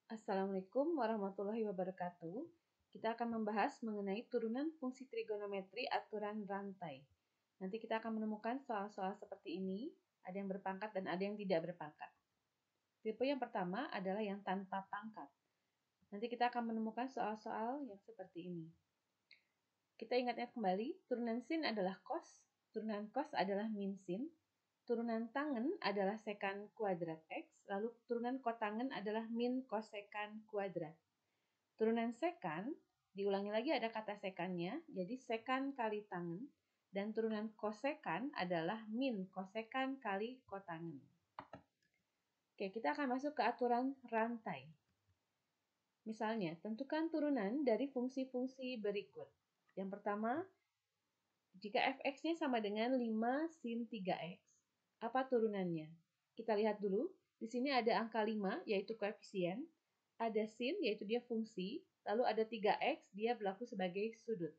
Assalamualaikum warahmatullahi wabarakatuh. Kita akan membahas mengenai turunan fungsi trigonometri aturan rantai. Nanti kita akan menemukan soal-soal seperti ini, ada yang berpangkat dan ada yang tidak berpangkat. Tipe yang pertama adalah yang tanpa pangkat. Nanti kita akan menemukan soal-soal yang seperti ini. Kita ingat-ingat kembali, turunan sin adalah cos, turunan cos adalah min sin, turunan tangen adalah sekan kuadrat X, lalu turunan kotangen adalah min kosekan kuadrat. Turunan sekan, diulangi lagi ada kata sekannya, jadi sekan kali tangen, dan turunan kosekan adalah min kosekan kali kotangen. Oke, kita akan masuk ke aturan rantai. Misalnya, tentukan turunan dari fungsi-fungsi berikut. Yang pertama, jika fx-nya sama dengan 5 sin 3x, apa turunannya? Kita lihat dulu, di sini ada angka 5, yaitu koefisien, ada sin, yaitu dia fungsi, lalu ada 3x, dia berlaku sebagai sudut.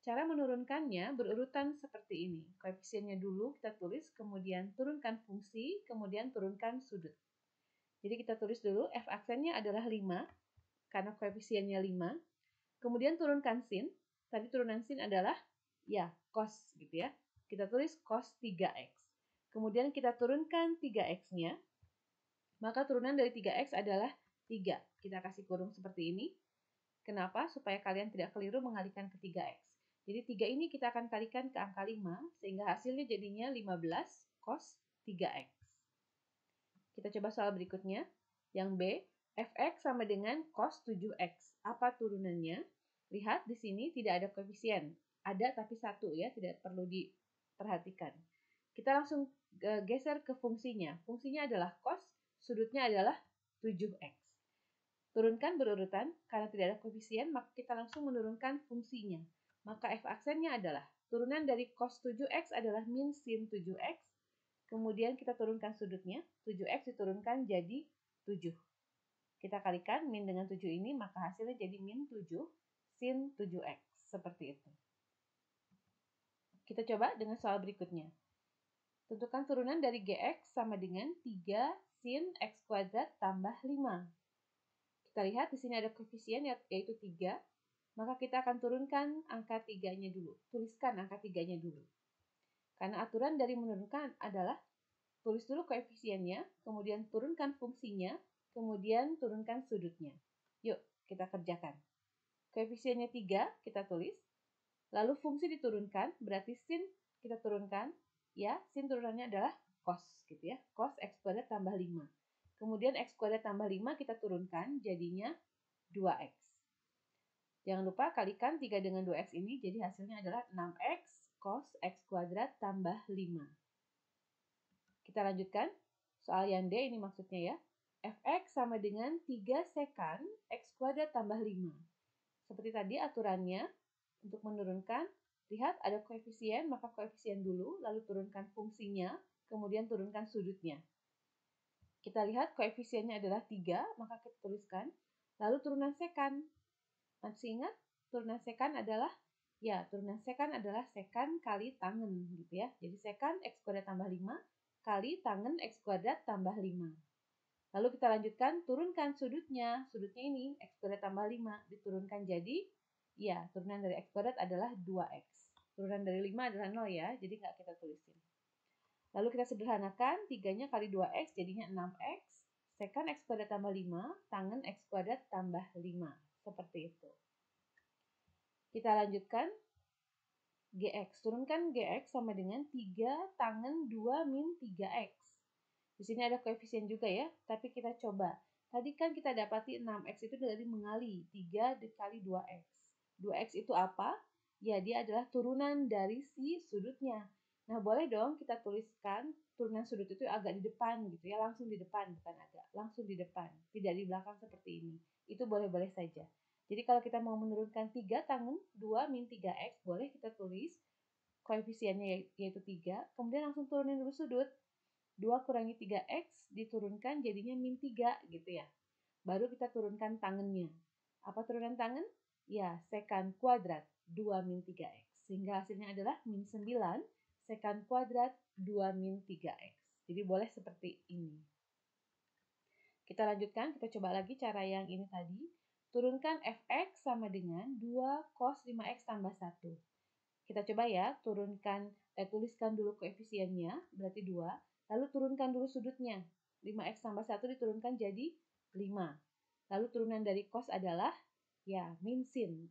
Cara menurunkannya berurutan seperti ini. Koefisiennya dulu kita tulis, kemudian turunkan fungsi, kemudian turunkan sudut. Jadi kita tulis dulu, f aksennya adalah 5, karena koefisiennya 5, kemudian turunkan sin, tadi turunan sin adalah ya, cos gitu ya. Kita tulis cos 3x. Kemudian kita turunkan 3x-nya. Maka turunan dari 3x adalah 3. Kita kasih kurung seperti ini. Kenapa? Supaya kalian tidak keliru mengalihkan ke 3x. Jadi 3 ini kita akan kalikan ke angka 5, sehingga hasilnya jadinya 15 cos 3x. Kita coba soal berikutnya. Yang B, fx sama dengan cos 7x. Apa turunannya? Lihat di sini tidak ada koefisien. Ada tapi satu ya, tidak perlu diperhatikan. Kita langsung geser ke fungsinya. Fungsinya adalah cos, sudutnya adalah 7x. Turunkan berurutan, karena tidak ada koefisien, maka kita langsung menurunkan fungsinya. Maka f aksennya adalah, turunan dari cos 7x adalah min sin 7x, kemudian kita turunkan sudutnya, 7x diturunkan jadi 7. Kita kalikan min dengan 7 ini, maka hasilnya jadi min 7 sin 7x. Seperti itu. Kita coba dengan soal berikutnya. Tentukan turunan dari gx sama dengan 3 sin x kuadrat tambah 5. Kita lihat di sini ada koefisien yaitu 3, maka kita akan turunkan angka 3-nya dulu. Tuliskan angka 3-nya dulu. Karena aturan dari menurunkan adalah tulis dulu koefisiennya, kemudian turunkan fungsinya, kemudian turunkan sudutnya. Yuk, kita kerjakan. Koefisiennya 3, kita tulis. Lalu fungsi diturunkan, berarti sin kita turunkan. Ya, sin turunannya adalah cos, gitu ya. Cos x kuadrat tambah 5. Kemudian x kuadrat tambah 5 kita turunkan, jadinya 2x. Jangan lupa kalikan 3 dengan 2x ini, jadi hasilnya adalah 6x cos x kuadrat tambah 5. Kita lanjutkan. Soal yang D ini maksudnya ya. Fx sama dengan 3 sekan x kuadrat tambah 5. Seperti tadi aturannya, untuk menurunkan, lihat ada koefisien, maka koefisien dulu, lalu turunkan fungsinya, kemudian turunkan sudutnya. Kita lihat koefisiennya adalah 3, maka kita tuliskan, lalu turunan sekan. Masih ingat? Turunan sekan adalah, ya, turunan sekan adalah sekan kali tangen, gitu ya. Jadi sekan x kuadrat tambah 5 kali tangen x kuadrat tambah 5. Lalu kita lanjutkan, turunkan sudutnya. Sudutnya ini, x kuadrat tambah 5, diturunkan jadi, ya, turunan dari x kuadrat adalah 2x. Turunan dari 5 adalah 0 ya, jadi nggak kita tulisin. Lalu kita sederhanakan, 3-nya kali 2x jadinya 6x. Sekan x kuadrat tambah 5, tangen x kuadrat tambah 5. Seperti itu. Kita lanjutkan, gx. Turunkan gx sama dengan 3 tangen 2 min 3x. Di sini ada koefisien juga ya, tapi kita coba. Tadi kan kita dapati 6x itu dari mengali, 3 dikali 2x. 2x itu apa? Ya, dia adalah turunan dari si sudutnya. Nah, boleh dong kita tuliskan turunan sudut itu agak di depan gitu ya, langsung di depan, bukan agak, langsung di depan. Tidak di belakang seperti ini. Itu boleh-boleh saja. Jadi kalau kita mau menurunkan 3 tangen 2 min 3x, boleh kita tulis koefisiennya yaitu 3, kemudian langsung turunin dulu sudut. 2 kurangi 3x diturunkan jadinya min 3 gitu ya. Baru kita turunkan tangennya. Apa turunan tangen? Ya, sekan kuadrat 2 min 3x. Sehingga hasilnya adalah min 9 sekan kuadrat 2 min 3x. Jadi boleh seperti ini. Kita lanjutkan, kita coba lagi cara yang ini tadi. Turunkan fx sama dengan 2 cos 5x tambah 1. Kita coba ya, tuliskan dulu koefisiennya, berarti 2. Lalu turunkan dulu sudutnya. 5x tambah 1 diturunkan jadi 5. Lalu turunan dari cos adalah ya min sin.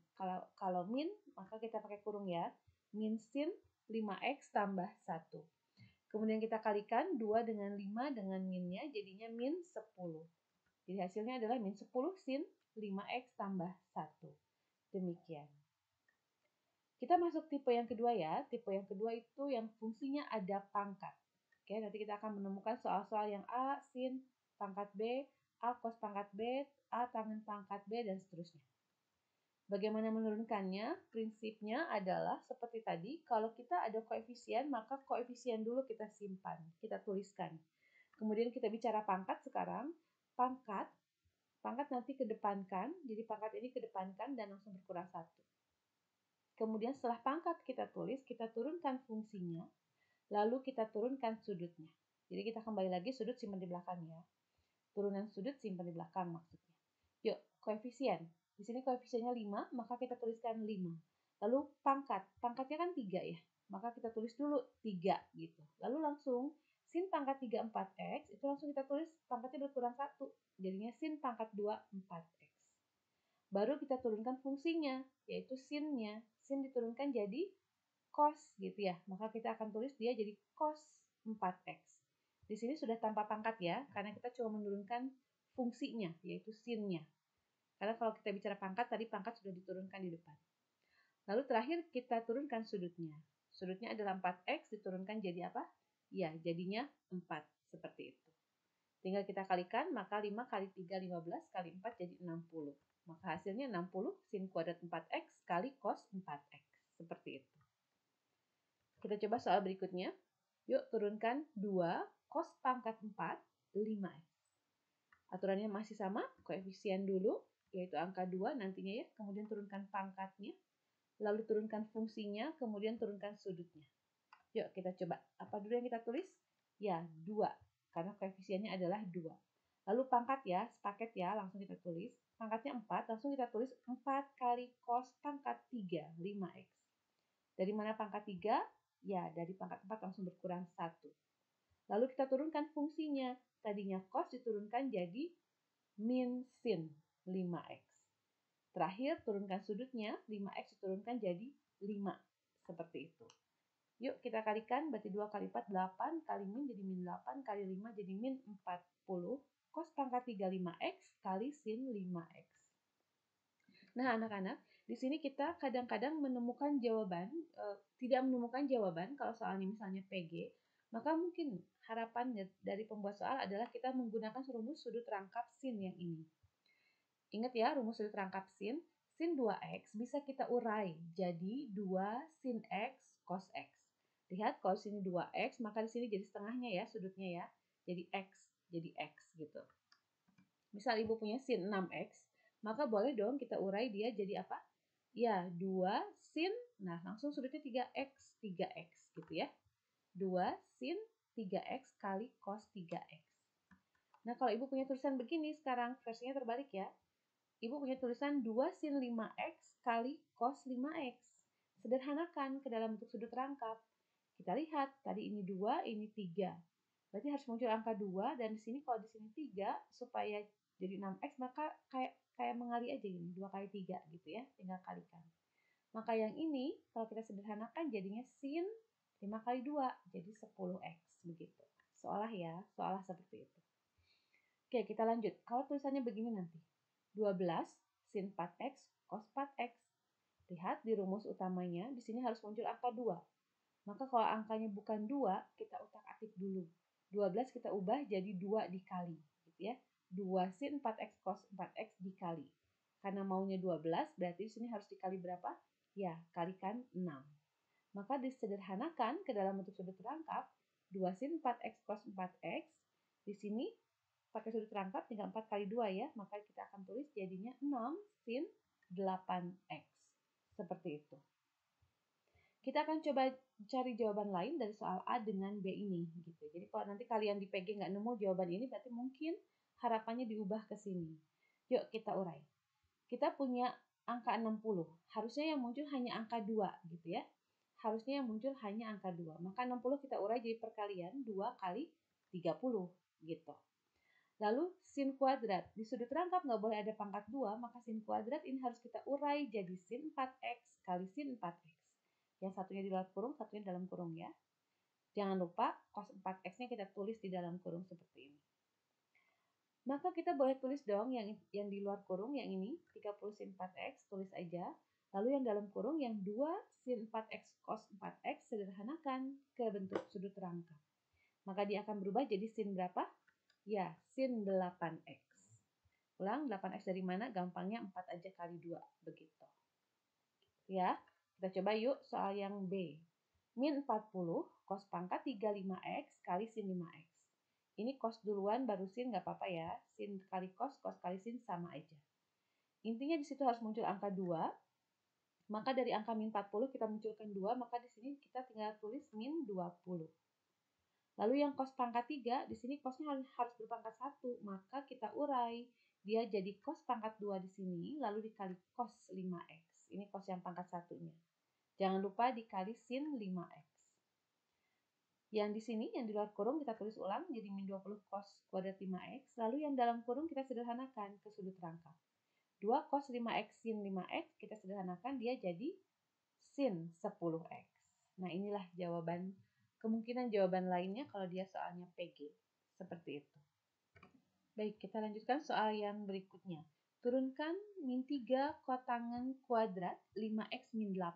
Kalau min, maka kita pakai kurung ya. Min sin 5x tambah 1. Kemudian kita kalikan 2 dengan 5 dengan minnya, jadinya min 10. Jadi hasilnya adalah min 10 sin 5x tambah 1. Demikian. Kita masuk tipe yang kedua ya. Tipe yang kedua itu yang fungsinya ada pangkat. Oke, nanti kita akan menemukan soal-soal yang A sin pangkat B, A cos pangkat B, A tangen pangkat B, dan seterusnya. Bagaimana menurunkannya? Prinsipnya adalah seperti tadi, kalau kita ada koefisien, maka koefisien dulu kita simpan, kita tuliskan. Kemudian kita bicara pangkat sekarang. Pangkat nanti kedepankan, jadi pangkat ini kedepankan dan langsung berkurang 1. Kemudian setelah pangkat kita tulis, kita turunkan fungsinya, lalu kita turunkan sudutnya. Jadi kita kembali lagi, sudut simpan di belakang ya. Turunan sudut simpan di belakang maksudnya. Yuk, koefisien. Di sini koefisiennya 5, maka kita tuliskan 5. Lalu pangkatnya kan 3 ya. Maka kita tulis dulu 3 gitu. Lalu langsung sin pangkat 3 4x, itu langsung kita tulis pangkatnya berkurang 1. Jadinya sin pangkat 2 4x. Baru kita turunkan fungsinya, yaitu sinnya. Sin diturunkan jadi cos gitu ya. Maka kita akan tulis dia jadi cos 4x. Di sini sudah tanpa pangkat ya, karena kita cuma menurunkan fungsinya, yaitu sinnya. Karena kalau kita bicara pangkat, tadi pangkat sudah diturunkan di depan. Lalu terakhir kita turunkan sudutnya. Sudutnya adalah 4x, diturunkan jadi apa? Ya, jadinya 4, seperti itu. Tinggal kita kalikan, maka 5 kali 3, 15, kali 4 jadi 60. Maka hasilnya 60 sin kuadrat 4x kali cos 4x. Seperti itu. Kita coba soal berikutnya. Yuk turunkan 2 cos pangkat 4, 5x. Aturannya masih sama, koefisien dulu, yaitu angka 2 nantinya ya, kemudian turunkan pangkatnya, lalu turunkan fungsinya, kemudian turunkan sudutnya. Yuk kita coba, apa dulu yang kita tulis? Ya, 2, karena koefisiennya adalah 2. Lalu pangkat ya, sepaket ya, langsung kita tulis. Pangkatnya 4, langsung kita tulis 4 kali cos pangkat 3, 5x. Dari mana pangkat 3? Ya, dari pangkat 4 langsung berkurang 1. Lalu kita turunkan fungsinya. Tadinya cos diturunkan jadi min sin 5x. Terakhir turunkan sudutnya, 5x diturunkan jadi 5. Seperti itu. Yuk kita kalikan, berarti 2 kali 4, 8, kali min jadi min 8, kali 5 jadi min 40. Cos pangkat 3, 5x, kali sin 5x. Nah anak-anak, di sini kita kadang-kadang menemukan jawaban, tidak menemukan jawaban kalau soalnya misalnya PG, maka mungkin harapan dari pembuat soal adalah kita menggunakan rumus sudut rangkap sin yang ini. Ingat ya, rumus sudut rangkap sin 2x bisa kita urai jadi 2 sin x cos x. Lihat kalau sini 2x, maka di sini jadi setengahnya ya sudutnya ya. Jadi x gitu. Misal ibu punya sin 6x, maka boleh dong kita urai dia jadi apa? Ya, 2 sin, nah langsung sudutnya 3x gitu ya. 2 sin 3x kali cos 3x. Nah, kalau ibu punya tulisan begini sekarang, versinya terbalik ya. Ibu punya tulisan 2 sin 5x kali cos 5x. Sederhanakan ke dalam bentuk sudut rangkap. Kita lihat, tadi ini 2, ini 3. Berarti harus muncul angka 2, dan di sini kalau di sini 3, supaya jadi 6x, maka kayak mengali aja gini, 2 kali 3 gitu ya, tinggal kalikan. Maka yang ini, kalau kita sederhanakan jadinya sin 5 kali 2, jadi 10x, begitu. Seolah ya, seolah seperti itu. Oke, kita lanjut. Kalau tulisannya begini nanti. 12 sin 4x cos 4x. Lihat di rumus utamanya, di sini harus muncul angka 2. Maka kalau angkanya bukan 2, kita utak-atik dulu. 12 kita ubah jadi 2 dikali, gitu ya. 2 sin 4x cos 4x dikali. Karena maunya 12, berarti di sini harus dikali berapa? Ya, kalikan 6. Maka disederhanakan ke dalam bentuk sudut rangkap, 2 sin 4x cos 4x. Di sini pakai sudut rangkap tinggal 4 kali 2 ya, maka kita akan tulis jadinya 6 sin 8x. Seperti itu. Kita akan coba cari jawaban lain dari soal A dengan B ini. Gitu. Jadi kalau nanti kalian di PG nggak nemu jawaban ini, berarti mungkin harapannya diubah ke sini. Yuk kita urai. Kita punya angka 60. Harusnya yang muncul hanya angka 2 gitu ya. Harusnya yang muncul hanya angka 2. Maka 60 kita urai jadi perkalian 2 kali 30 gitu. Lalu sin kuadrat. Di sudut rangkap nggak boleh ada pangkat 2, maka sin kuadrat ini harus kita urai jadi sin 4x kali sin 4x. Yang satunya di luar kurung, satunya dalam kurung ya. Jangan lupa cos 4x-nya kita tulis di dalam kurung seperti ini. Maka kita boleh tulis dong yang di luar kurung, yang ini 30 sin 4x, tulis aja. Lalu yang dalam kurung yang 2 sin 4x cos 4x, sederhanakan ke bentuk sudut rangkap. Maka dia akan berubah jadi sin berapa? Ya, sin 8x. Ulang, 8x dari mana? Gampangnya 4 aja kali 2, begitu. Ya, kita coba yuk soal yang B. Min 40 cos pangkat 35x kali sin 5x. Ini cos duluan baru sin, nggak apa-apa ya. Sin kali cos kali sin sama aja. Intinya di situ harus muncul angka 2. Maka dari angka min 40 kita munculkan 2, maka di sini kita tinggal tulis min 20. Lalu yang cos pangkat 3, di sini cosnya harus berpangkat 1, maka kita urai. Dia jadi cos pangkat 2 di sini, lalu dikali cos 5x. Ini cos yang pangkat 1-nya. Jangan lupa dikali sin 5x. Yang di sini, yang di luar kurung kita tulis ulang, jadi min 20 cos kuadrat 5x. Lalu yang dalam kurung kita sederhanakan ke sudut rangkap. 2 cos 5x sin 5x, kita sederhanakan, dia jadi sin 10x. Nah inilah jawaban, kemungkinan jawaban lainnya kalau dia soalnya PG. Seperti itu. Baik, kita lanjutkan soal yang berikutnya. Turunkan min 3 kotangan kuadrat 5x min 8.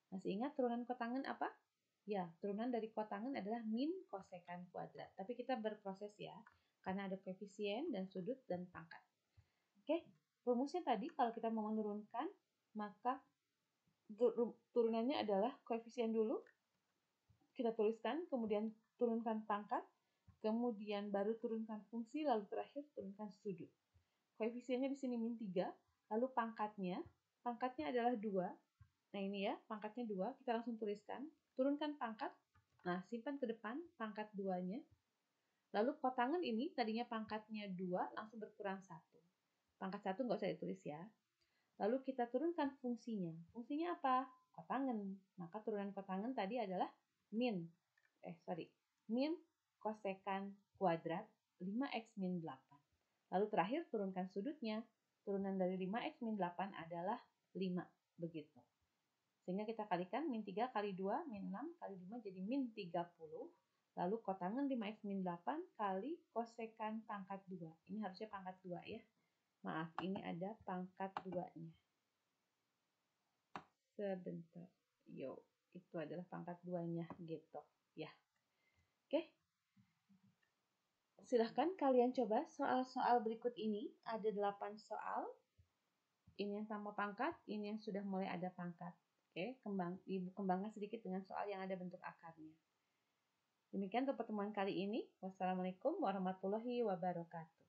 Masih ingat turunan kotangan apa? Ya, turunan dari kotangan adalah min kosekan kuadrat. Tapi kita berproses ya, karena ada koefisien dan sudut dan pangkat. Oke, rumusnya tadi kalau kita mau menurunkan, maka turunannya adalah koefisien dulu. Kita tuliskan, kemudian turunkan pangkat, kemudian baru turunkan fungsi, lalu terakhir turunkan sudut. Koefisiennya di sini min 3, lalu pangkatnya adalah 2. Nah ini ya, pangkatnya 2, kita langsung tuliskan. Turunkan pangkat, nah simpan ke depan pangkat 2-nya. Lalu kotangan ini tadinya pangkatnya 2, langsung berkurang 1. Pangkat 1 nggak usah ditulis ya. Lalu kita turunkan fungsinya. Fungsinya apa? Kotangan. Maka turunan kotangan tadi adalah min kosekan kuadrat 5x min 8. Lalu terakhir turunkan sudutnya. Turunan dari 5x min 8 adalah 5. Begitu. Sehingga kita kalikan min 3 kali 2, min 6 kali 5 jadi min 30. Lalu kotangan 5x min 8 kali kosekan pangkat 2. Ini harusnya pangkat 2 ya. Maaf, ini ada pangkat 2-nya. Sebentar. Yo, itu adalah pangkat 2-nya gitu. Ya. Oke. Silahkan kalian coba soal-soal berikut ini. Ada 8 soal. Ini yang tanpa pangkat, ini yang sudah mulai ada pangkat. Oke, kembangkan sedikit dengan soal yang ada bentuk akarnya. Demikian untuk pertemuan kali ini. Wassalamualaikum warahmatullahi wabarakatuh.